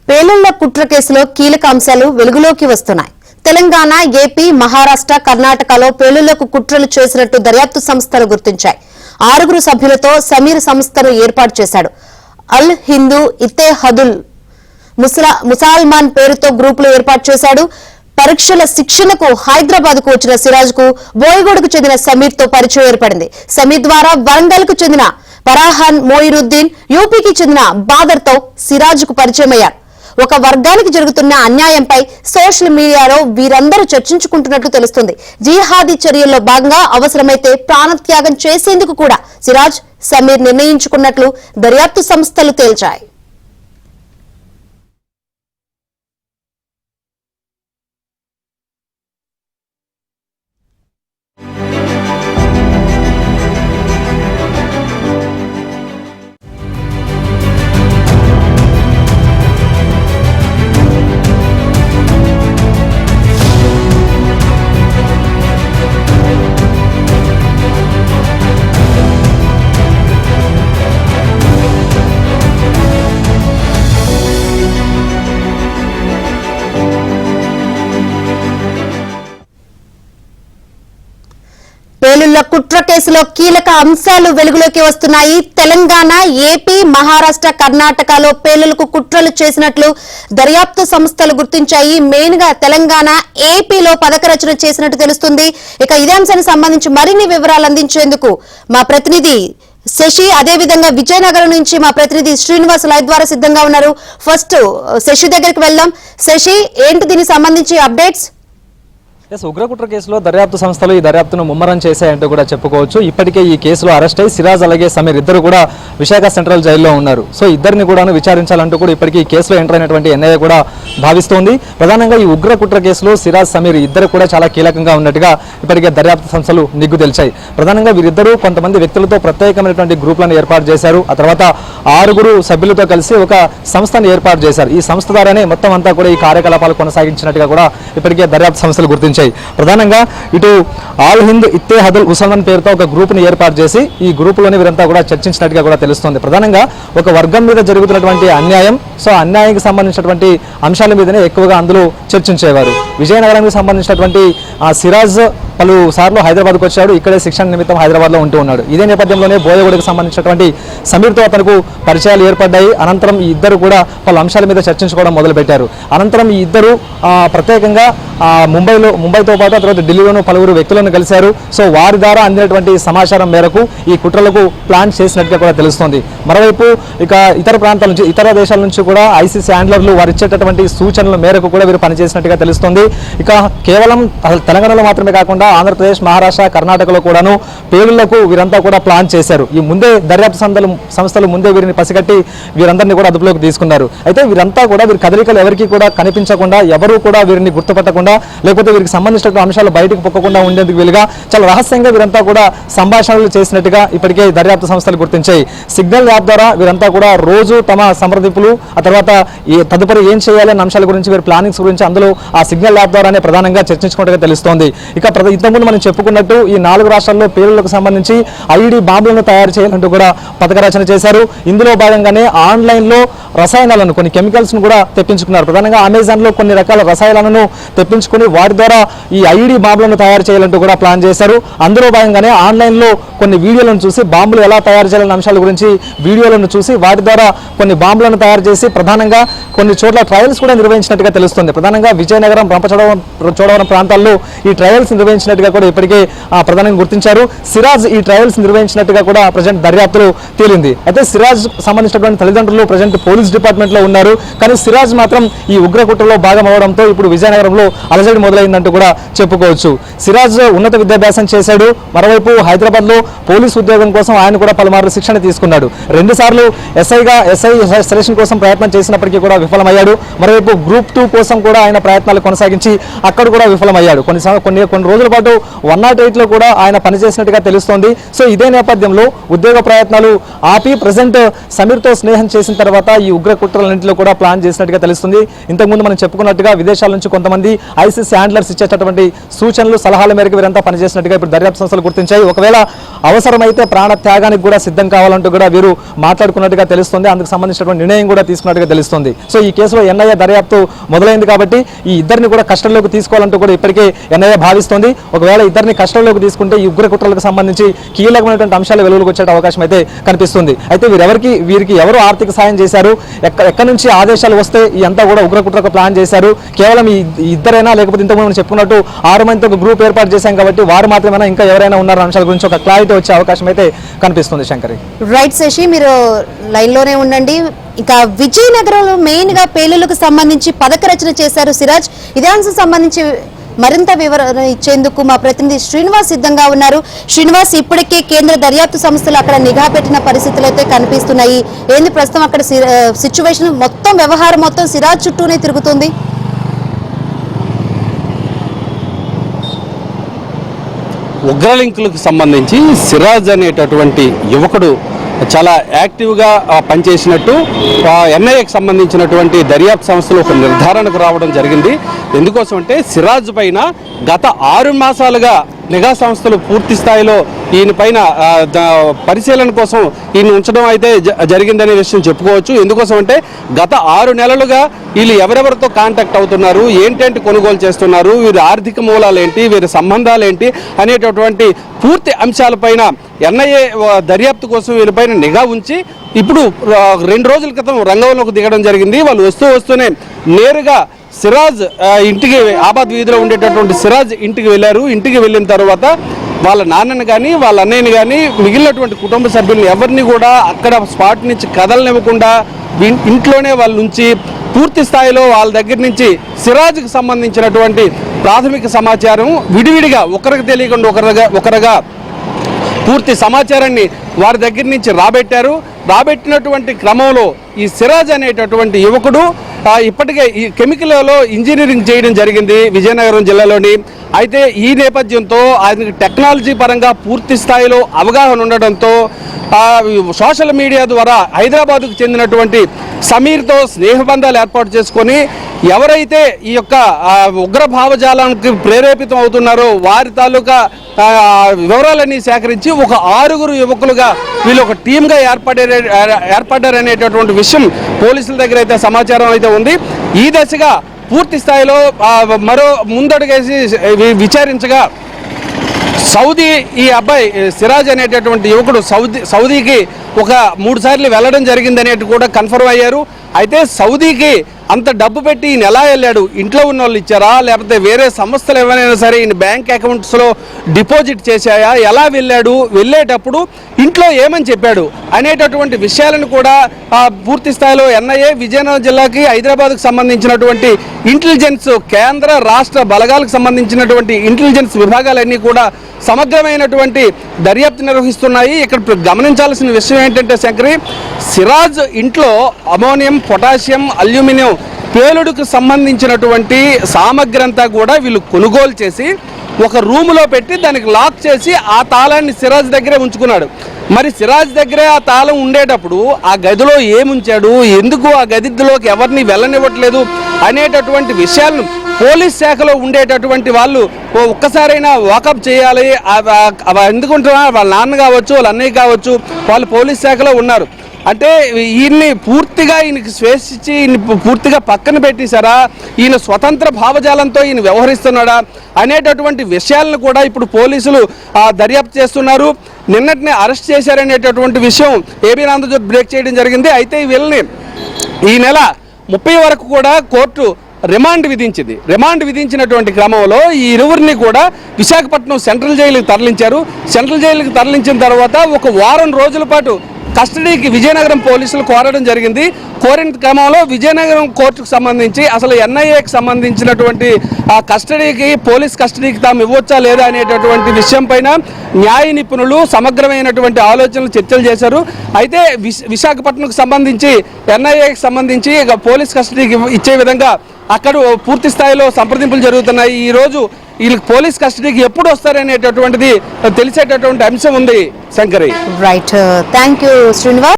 పేలుళ్ల కుట్ర కేసులో కీలక అంశాలు వెలుగులోకి వస్తున్నాయి. తెలంగాణ, ఏపీ, మహారాష్ట్ర, కర్ణాటకలో పేలుళ్లకు కుట్రలు చేసినట్టు దర్యాప్తు సంస్థలు గుర్తించాయి. 6 సభ్యులతో సమీర్ సంస్థను ఏర్పాటు చేశాడు. అల్ హిందూ ఇత్తెహాదుల్ ముసల్మాన్ పేరుతో గ్రూపులు ఏర్పాటు చేశాడు. పరీక్షల శిక్షణకు హైదరాబాద్ కు వచ్చిన సిరాజ్ కు బోయగూడకు చెందిన సమీర్ తో పరిచయం ఏర్పడింది. సమీర్ ద్వారా వరంగల్ కు చెందిన ఫరాహాన్ మొయినుద్దీన్, యూపీకి చెందిన బాదర్ తో సిరాజ్ కు పరిచయమయ్యారు. ఒక వర్గానికి జరుగుతున్న అన్యాయంపై సోషల్ మీడియాలో వీరందరూ చర్చించుకుంటున్నట్లు తెలుస్తుంది. జిహాదీ చర్యల్లో భాగంగా అవసరమైతే ప్రాణత్యాగం చేసేందుకు కూడా సిరాజ్, సమీర్ నిర్ణయించుకున్నట్లు దర్యాప్తు సంస్థలు తేల్చాయి. పేలుళ్ల కుట్ర కేసులో కీలక అంశాలు వెలుగులోకి వస్తున్నాయి. తెలంగాణ, ఏపీ, మహారాష్ట్ర, కర్ణాటకలో పేలుళ్లకు కుట్రలు చేసినట్లు దర్యాప్తు సంస్థలు గుర్తించాయి. మెయిన్ గా తెలంగాణ, ఏపీలో పథక రచన చేసినట్టు తెలుస్తుంది. ఇక ఇదే అంశానికి సంబంధించి మరిన్ని వివరాలు అందించేందుకు మా ప్రతినిధి శశి, అదేవిధంగా విజయనగరం నుంచి మా ప్రతినిధి శ్రీనివాస్ లైవ్ ద్వారా సిద్ధంగా ఉన్నారు. ఫస్ట్ శశి దగ్గరికి వెళ్దాం. శశి, ఏంటి దీనికి సంబంధించి అప్డేట్స్? ఉగ్రకుట్ర కేసులో దర్యాప్తు సంస్థలు ఈ దర్యాప్తును ముమ్మరం చేశాయంటూ కూడా చెప్పుకోవచ్చు. ఇప్పటికే ఈ కేసులో అరెస్ట్ అయి సిరాజ్ అలాగే సమీర్ ఇద్దరు కూడా విశాఖ సెంట్రల్ జైల్లో ఉన్నారు. సో ఇద్దరిని కూడా విచారించాలంటూ కూడా ఇప్పటికీ ఈ కేసులో ఎంటర్ అయినటువంటి ఎన్ఐఏ కూడా భావిస్తోంది. ప్రధానంగా ఈ ఉగ్రకుట్ర కేసులో సిరాజ్, సమీర్ ఇద్దరు కూడా చాలా కీలకంగా ఉన్నట్టుగా ఇప్పటికే దర్యాప్తు సంస్థలు నిగ్గు తెలిచాయి. ప్రధానంగా వీరిద్దరూ కొంతమంది వ్యక్తులతో ప్రత్యేకమైనటువంటి గ్రూపులను ఏర్పాటు చేశారు. ఆ తర్వాత 6 సభ్యులతో కలిసి ఒక సంస్థను ఏర్పాటు చేశారు. ఈ సంస్థ ద్వారానే మొత్తం అంతా కూడా ఈ కార్యకలాపాలు కొనసాగించినట్టుగా కూడా ఇప్పటికే దర్యాప్తు సంస్థలు గుర్తించాయి. ప్రధానంగా ఇటు ఆల్ హింద్ ఇత్తెహాదుల్ ముసల్మాన్ పేరుతో ఒక గ్రూప్ ని ఏర్పాటు చేసి ఈ గ్రూప్ లోని వీరంతా కూడా చర్చించినట్టుగా కూడా తెలుస్తోంది. ప్రధానంగా ఒక వర్గం మీద జరుగుతున్నటువంటి అన్యాయం, సో అన్యాయానికి సంబంధించినటువంటి అంశాల మీదనే ఎక్కువగా అందులో చర్చించేవారు. విజయనగరానికి సంబంధించినటువంటి సిరాజ్ పలుసార్లు హైదరాబాద్కు వచ్చాడు. ఇక్కడే శిక్షణ నిమిత్తం హైదరాబాద్లో ఉంటూ ఉన్నాడు. ఇదే నేపథ్యంలోనే బోయగూడకు సంబంధించినటువంటి సమీర్తో అతనికి పరిచయాలు ఏర్పడ్డాయి. అనంతరం ఈ ఇద్దరు కూడా పలు అంశాల మీద చర్చించుకోవడం మొదలుపెట్టారు. అనంతరం ఈ ఇద్దరు ప్రత్యేకంగా ముంబైతో పాటు తర్వాత ఢిల్లీలోనూ పలువురు వ్యక్తులను కలిశారు. సో వారి ద్వారా అందినటువంటి సమాచారం మేరకు ఈ కుట్రలకు ప్లాన్ చేసినట్టుగా కూడా తెలుస్తోంది. మరోవైపు ఇక ఇతర ప్రాంతాల నుంచి, ఇతర దేశాల నుంచి కూడా ఐసీసీ హ్యాండ్లర్లు వారు ఇచ్చేటటువంటి సూచనల మేరకు కూడా వీరు పనిచేసినట్టుగా తెలుస్తోంది. ఇక కేవలం తెలంగాణలో మాత్రమే కాకుండా ఆంధ్రప్రదేశ్, మహారాష్ట్ర, కర్ణాటకలో కూడాను పేలుళ్లకు వీరంతా కూడా ప్లాన్ చేశారు. ఈ ముందే దర్యాప్తు సంస్థలు ముందే వీరిని పసిగట్టి వీరందరినీ కూడా అదుపులోకి తీసుకున్నారు. అయితే వీరంతా కూడా వీరి కదలికలు ఎవరికి కూడా కనిపించకుండా, ఎవరు కూడా వీరిని గుర్తుపట్టకుండా, లేకపోతే వీరికి సంబంధించిన అంశాలు బయటకు పొక్కకుండా ఉండేందుకు వీలుగా చాలా రహస్యంగా వీరంతా కూడా సంభాషణలు చేసినట్టుగా ఇప్పటికే దర్యాప్తు సంస్థలు గుర్తించాయి. సిగ్నల్ యాప్ ద్వారా వీరంతా కూడా రోజు తమ సంప్రదింపులు, ఆ తర్వాత తదుపరి ఏం చేయాలనే అంశాల గురించి, వీరి ప్లానింగ్స్ గురించి అందులో ఆ సిగ్నల్ యాప్ ద్వారానే ప్రధానంగా చర్చించుకున్నట్టుగా తెలుస్తోంది. ఇక ఇంతకుముందు మనం చెప్పుకున్నట్టు ఈ 4 రాష్ట్రాల్లో పేలుళ్లకు సంబంధించి ఐఈడీ బాంబులను తయారు చేయాలంటూ కూడా పథక రచన చేశారు. ఇందులో భాగంగానే ఆన్లైన్లో రసాయనాలను, కొన్ని కెమికల్స్ను కూడా తెప్పించుకున్నారు. ప్రధానంగా అమెజాన్లో కొన్ని రకాల రసాయనాలను తెప్పించుకుని వాటి ద్వారా ఈ ఐఈడీ బాంబులను తయారు చేయాలంటూ కూడా ప్లాన్ చేశారు. అందులో భాగంగానే ఆన్లైన్లో కొన్ని వీడియోలను చూసి బాంబులు ఎలా తయారు చేయాలనే అంశాల గురించి వీడియోలను చూసి వాటి ద్వారా కొన్ని బాంబులను తయారు చేసి ప్రధానంగా కొన్ని చోట్ల ట్రయల్స్ కూడా నిర్వహించినట్టుగా తెలుస్తుంది. ప్రధానంగా విజయనగరం, రంపచోడవరం ప్రాంతాల్లో ఈ ట్రయల్స్ నిర్వహించినట్టుగా కూడా ఇప్పటికే ప్రధానంగా గుర్తించారు. సిరాజ్ ఈ ట్రయల్స్ నిర్వహించినట్టుగా కూడా ప్రజెంట్ దర్యాప్తులో తేలింది. అయితే సిరాజ్ సంబంధించినటువంటి తల్లిదండ్రులు ప్రజెంట్ పోలీస్ డిపార్ట్మెంట్ లో ఉన్నారు. కానీ సిరాజ్ మాత్రం ఈ ఉగ్రకుట్రలో భాగం అవడంతో ఇప్పుడు విజయనగరంలో అలజడి మొదలైందంటూ కూడా చెప్పుకోవచ్చు. సిరాజ్ ఉన్నత విద్యాభ్యాసం చేశాడు. మరోవైపు హైదరాబాద్ లో పోలీస్ ఉద్యోగం కోసం ఆయన కూడా పలుమార్లు శిక్షణ తీసుకున్నాడు. 2 సార్లు ఎస్ఐ సెలక్షన్ కోసం ప్రయత్నం చేసినప్పటికీ కూడా విఫలమయ్యాడు. మరోవైపు గ్రూప్ 2 కోసం కూడా ఆయన ప్రయత్నాలు కొనసాగించి అక్కడ కూడా విఫలమయ్యాడు. కొన్ని రోజుల పాటు 108లో కూడా ఆయన పనిచేసినట్టుగా తెలుస్తోంది. సో ఇదే నేపథ్యంలో ఉద్యోగ ప్రయత్నాలు ఆపి ప్రజెంట్ సమీర్తో స్నేహం చేసిన తర్వాత ఈ ఉగ్ర కుట్రలన్నింటిలో కూడా ప్లాన్ చేసినట్టుగా తెలుస్తుంది. ఇంతకుముందు మనం చెప్పుకున్నట్టుగా విదేశాల నుంచి కొంతమంది ఐసిస్ హ్యాండ్లర్స్ ఇచ్చేటటువంటి సూచనలు సలహాల మేరకు వీరంతా పనిచేసినట్టుగా ఇప్పుడు దర్యాప్తు సంస్థలు గుర్తించాయి. ఒకవేళ అవసరమైతే ప్రాణ త్యాగానికి కూడా సిద్ధం కావాలంటూ కూడా వీరు మాట్లాడుకున్నట్టుగా తెలుస్తుంది. అందుకు సంబంధించినటువంటి నిర్ణయం కూడా తీసుకున్నట్టుగా తెలుస్తుంది. సో ఈ కేసులో ఎన్ఐఏ దర్యాప్తు మొదలైంది కాబట్టి ఈ ఇద్దరిని కూడా కస్టడీలోకి తీసుకోవాలంటూ కూడా ఇప్పటికే ఎన్ఐఏ భావిస్తోంది. ఒకవేళ ఇద్దరిని కస్టడీలోకి తీసుకుంటే ఈ ఉగ్ర కుట్రలకు సంబంధించి కీలకమైనటువంటి అంశాలు వెలుగులోకి వచ్చే అవకాశం అయితే కనిపిస్తుంది. అయితే వీరికి ఎవరు ఆర్థిక సాయం చేశారు, ఎక్కడి నుంచి ఆదేశాలు వస్తే ఇదంతా కూడా ఉగ్ర కుట్రకు ప్లాన్ చేశారు, కేవలం ఈ ఇద్దరైనా లేకపోతే ఇంతకుముందు మనం చెప్పుకున్నట్టు 6 మందితో ఒక గ్రూప్ ఏర్పాటు చేశాం కాబట్టి వారు మాత్రమేనా, ఇంకా ఎవరైనా ఉన్నారన్న అంశాల గురించి ఒక క్లారిటీ వచ్చే అవకాశం అయితే కనిపిస్తుంది. శంకరి, రైట్ శశి, మీరు లైన్ లోనే ఉండండి. ఇక విజయనగరంలో మెయిన్ గా పేలులకు సంబంధించి పథక రచన చేశారు సిరాజ్. ఇదే అంశం సంబంధించి మరింత వివరణ ఇచ్చేందుకు మా ప్రతినిధి శ్రీనివాస్ సిద్ధంగా ఉన్నారు. శ్రీనివాస్, ఇప్పటికే కేంద్ర దర్యాప్తు సంస్థలు అక్కడ నిఘా పెట్టిన పరిస్థితులు అయితే కనిపిస్తున్నాయి. ఏంది ప్రస్తుతం అక్కడ సిచ్యువేషన్, మొత్తం వ్యవహారం మొత్తం సిరాజ్ చుట్టూనే తిరుగుతుంది? ఉగ్రలింకులకు సంబంధించి సిరాజ్ అనేటటువంటి యువకుడు చాలా యాక్టివ్గా పనిచేసినట్టు ఎన్ఐఏకి సంబంధించినటువంటి దర్యాప్తు సంస్థలు ఒక నిర్ధారణకు రావడం జరిగింది. ఎందుకోసం అంటే సిరాజ్ పైన గత 6 మాసాలుగా నిఘా సంస్థలు పూర్తి స్థాయిలో ఈయన పైన పరిశీలన కోసం ఈయన ఉంచడం అయితే జరిగిందనే విషయం చెప్పుకోవచ్చు. ఎందుకోసం అంటే గత 6 నెలలుగా వీళ్ళు ఎవరెవరితో కాంటాక్ట్ అవుతున్నారు, ఏంటంటే కొనుగోలు చేస్తున్నారు, వీరి ఆర్థిక మూలాలు ఏంటి, వీరి సంబంధాలు ఏంటి అనేటటువంటి పూర్తి అంశాలపైన ఎన్ఐఏ దర్యాప్తు కోసం వీరిపైన నిఘా ఉంచి ఇప్పుడు 2 రోజుల క్రితం రంగంలోకి దిగడం జరిగింది. వాళ్ళు వస్తూనే నేరుగా సిరాజ్ ఇంటికి, ఆబాద్ వీధిలో ఉండేటటువంటి సిరాజ్ ఇంటికి వెళ్ళారు. ఇంటికి వెళ్ళిన తర్వాత వాళ్ళ నాన్నని కానీ వాళ్ళ అన్నయ్యని కానీ మిగిలినటువంటి కుటుంబ సభ్యులను ఎవరిని కూడా అక్కడ స్పాట్ నుంచి కదలనివ్వకుండా ఇంట్లోనే వాళ్ళ నుంచి పూర్తి స్థాయిలో వాళ్ళ దగ్గర నుంచి సిరాజ్కి సంబంధించినటువంటి ప్రాథమిక సమాచారం విడివిడిగా ఒకరికి తెలియకుండా ఒకరుగా పూర్తి సమాచారాన్ని వారి దగ్గర నుంచి రాబెట్టినటువంటి క్రమంలో ఈ సిరాజ్ అనేటటువంటి యువకుడు ఇప్పటికే ఈ కెమికల్లో ఇంజనీరింగ్ చేయడం జరిగింది విజయనగరం జిల్లాలోని. అయితే ఈ నేపథ్యంతో ఆయనకి టెక్నాలజీ పరంగా పూర్తి స్థాయిలో అవగాహన ఉండడంతో సోషల్ మీడియా ద్వారా హైదరాబాద్కు చెందినటువంటి సమీర్తో స్నేహబంధాలు ఏర్పాటు చేసుకొని ఎవరైతే ఈ యొక్క ఉగ్ర భావజాలానికి ప్రేరేపితం అవుతున్నారో వారి తాలూకా వివరాలన్నీ సేకరించి ఒక 6 యువకులుగా వీళ్ళు ఒక టీమ్గా ఏర్పడ్డారనేటటువంటి విషయం పోలీసుల దగ్గర అయితే సమాచారం అయితే ఉంది. ఈ దశగా పూర్తి స్థాయిలో మరో ముందడుగేసి విచారించగా సౌదీ ఈ అబ్బాయి సిరాజ్ అనేటటువంటి యువకుడు సౌదీకి ఒక 3 సార్లు వెళ్ళడం జరిగిందనేది కూడా కన్ఫర్మ్ అయ్యారు. అయితే సౌదీకి అంత డబ్బు పెట్టి ఈయన ఎలా వెళ్ళాడు, ఇంట్లో ఉన్న వాళ్ళు ఇచ్చారా లేకపోతే వేరే సంస్థలు ఏమైనా సరే ఈయన బ్యాంక్ అకౌంట్స్లో డిపాజిట్ చేశాయా, ఎలా వెళ్ళాడు, వెళ్ళేటప్పుడు ఇంట్లో ఏమని చెప్పాడు అనేటటువంటి విషయాలను కూడా పూర్తి స్థాయిలో ఎన్ఐఏ విజయనగరం జిల్లాకి హైదరాబాద్కు సంబంధించినటువంటి ఇంటెలిజెన్స్ కేంద్ర రాష్ట్ర బలగాలకు సంబంధించినటువంటి ఇంటెలిజెన్స్ విభాగాలన్నీ కూడా సమగ్రమైనటువంటి దర్యాప్తు నిర్వహిస్తున్నాయి. ఇక్కడ గమనించాల్సిన విషయం ఏంటంటే శంకరి, సిరాజ్ ఇంట్లో అమోనియం, పొటాషియం, అల్యూమినియం పేలుడుకు సంబంధించినటువంటి సామగ్రి అంతా కూడా వీళ్ళు కొనుగోలు చేసి ఒక రూములో పెట్టి దానికి లాక్ చేసి ఆ తాళాన్ని సిరాజ్ దగ్గరే ఉంచుకున్నాడు. మరి సిరాజ్ దగ్గరే ఆ తాళం ఉండేటప్పుడు ఆ గదిలో ఏముంచాడు, ఎందుకు ఆ గదిలోకి ఎవరిని వెళ్ళనివ్వట్లేదు అనేటటువంటి విషయాలను పోలీస్ శాఖలో ఉండేటటువంటి వాళ్ళు ఒక్కసారైనా వాకప్ చేయాలి. ఎందుకుంటున్నా వాళ్ళ నాన్న కావచ్చు, వాళ్ళ అన్నయ్య కావచ్చు, వాళ్ళు పోలీస్ శాఖలో ఉన్నారు. అంటే ఈయన్ని పూర్తిగా ఈయనకి స్వేచ్ఛించి ఈయన పూర్తిగా పక్కన పెట్టేశారా, ఈయన స్వతంత్ర భావజాలంతో ఈయన వ్యవహరిస్తున్నాడా అనేటటువంటి విషయాలను కూడా ఇప్పుడు పోలీసులు దర్యాప్తు చేస్తున్నారు. నిన్నటినే అరెస్ట్ చేశారనేటటువంటి విషయం ఏబీ ఆంధ్రజ్యోతి బ్రేక్ చేయడం జరిగింది. అయితే వీళ్ళని ఈ నెల 30 వరకు కూడా కోర్టు రిమాండ్ విధించింది. రిమాండ్ విధించినటువంటి క్రమంలో ఈ ఇరువురిని కూడా విశాఖపట్నం సెంట్రల్ జైలుకి తరలించారు. సెంట్రల్ జైలుకి తరలించిన తర్వాత ఒక వారం రోజుల పాటు కస్టడీకి విజయనగరం పోలీసులు కోరడం జరిగింది. కోరిన క్రమంలో విజయనగరం కోర్టుకు సంబంధించి అసలు ఎన్ఐఏకి సంబంధించినటువంటి ఆ కస్టడీకి, పోలీస్ కస్టడీకి తాము ఇవ్వచ్చా లేదా అనేటటువంటి విషయం పైన న్యాయ నిపుణులు సమగ్రమైనటువంటి ఆలోచనలు చర్చలు చేశారు. అయితే విశాఖపట్నంకు సంబంధించి ఎన్ఐఏకి సంబంధించి పోలీస్ కస్టడీకి ఇచ్చే విధంగా అక్కడ పూర్తి స్థాయిలో సంప్రదింపులు జరుగుతున్నాయి. ఈరోజు వీళ్ళకి పోలీస్ కస్టడీకి ఎప్పుడు వస్తారనేటటువంటిది తెలిసేటటువంటి అంశం ఉంది Shankari. Right, thank you Srinivas.